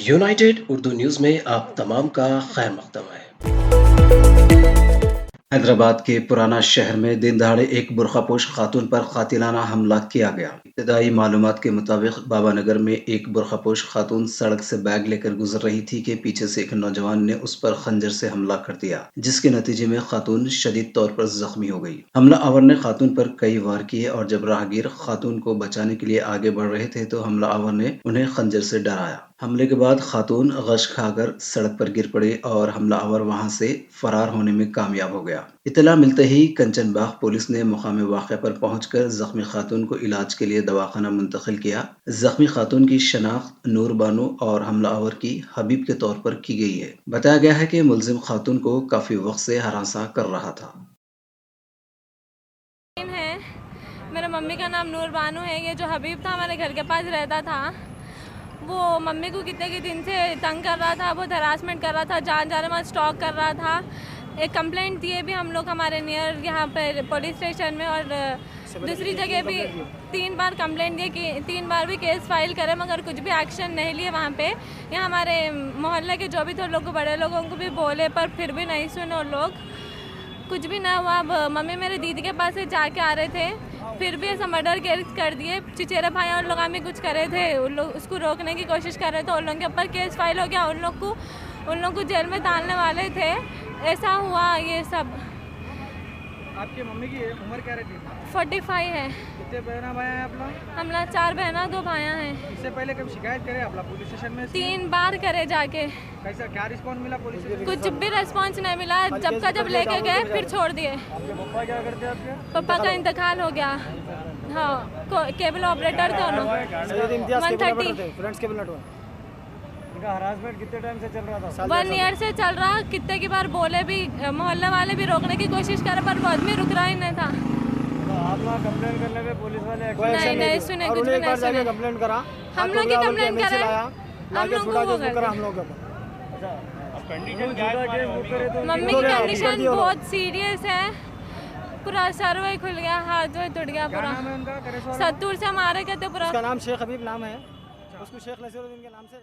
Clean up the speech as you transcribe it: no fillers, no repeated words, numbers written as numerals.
United Urdu news में आप तमाम का खैर मकदम है। हैदराबाद के पुराना शहर में दिन दहाड़े एक बुर्कापोश खातून पर कातिलाना हमला किया गया। इब्तदाई मालूमात के मुताबिक बाबानगर में एक बुर्कापोश खातून सड़क से बैग लेकर गुजर रही थी कि पीछे से एक नौजवान ने उस पर खंजर से हमला कर दिया, जिसके नतीजे में खातून शदीद तौर पर जख्मी हो गई। हमला आवर ने खातून पर कई वार किए और जब राहगीर खातून को बचाने के लिए आगे बढ़ रहे थे तो हमला आवर ने उन्हें खंजर से डराया। हमले के बाद खातून गश खाकर सड़क पर गिर पड़ी और हमलावर वहां से फरार होने में कामयाब हो गया। इत्तला मिलते ही कंचनबाग पुलिस ने मुकाम वाक़या पर पहुंचकर जख्मी खातून को इलाज के लिए दवाखाना मुंतकिल किया। जख्मी खातून की शनाख्त नूर बानो और हमलावर की हबीब के तौर पर की गई है। बताया गया है कि मुलजिम खातून को काफी वक्त से हरासा कर रहा था। मेरे मम्मी का नाम नूर बानो है। ये जो हबीब था हमारे घर के पास रहता था, वो मम्मी को कितने के दिन से तंग कर रहा था, बहुत हरासमेंट कर रहा था, जान जाने में स्टॉक कर रहा था। एक कंप्लेंट दिए भी हम लोग हमारे नियर यहाँ पर पुलिस स्टेशन में, और दूसरी जगह भी 3 बार कंप्लेंट दिए कि 3 बार भी केस फाइल करे, मगर कुछ भी एक्शन नहीं लिए वहाँ पे। यहाँ हमारे मोहल्ले के जो भी थे लोग, बड़े लोगों को भी बोले पर फिर भी नहीं सुने और लोग, कुछ भी ना हुआ। अब मम्मी मेरे दीदी के पास से जाके आ रहे थे, फिर भी ऐसा मर्डर केस कर दिए। चिचेरे भाई और लोग हमें कुछ करे थे, उन लोग उसको रोकने की कोशिश कर रहे थे, उन लोगों के ऊपर केस फाइल हो गया, उन लोग को जेल में डालने वाले थे। ऐसा हुआ ये सब। आपकी मम्मी की उम्र क्या रहती है? 45 है। कितने बहना भाई हैं आप लोग? हम लोग 4 बहना 2 भाइयाँ हैं। इससे पहले कभी शिकायत करे आप लोग पुलिस स्टेशन में? 3 बार करे जाके। कैसा क्या रिस्पॉन्स मिला पुलिस से? कुछ भी रिस्पॉन्स नहीं मिला। जब का जब लेके गए फिर छोड़ दिए। आपके पापा क्या करते हैं आपके? पापा का इंतकाल हो गया। हाँ, केबल ऑपरेटर थे उन्होंने। 130 इनका हरासमेंट कितने टाइम से चल रहा था? 1 ईयर से चल रहा। कितने की बार बोले भी, मोहल्ले वाले भी रोकने की कोशिश करे पर वो आदमी रुक रहा ही नहीं था। तो आप लोग कंप्लेंट करने पे पुलिस वाले नहीं सुने, कुछ भी नहीं सुने। कंप्लेंट करा, हम लोग की कंप्लेंट करे, हम लोग को मम्मी की कंडीशन बहुत सीरियस है। पूरा सर वही खुल गया, हाथ वही टूट गया पूरा। सत्तूर से हमारे कहते पूरा। उसका नाम शेख हबीब नाम है, उसको शेख नसीरुद्दीन के नाम से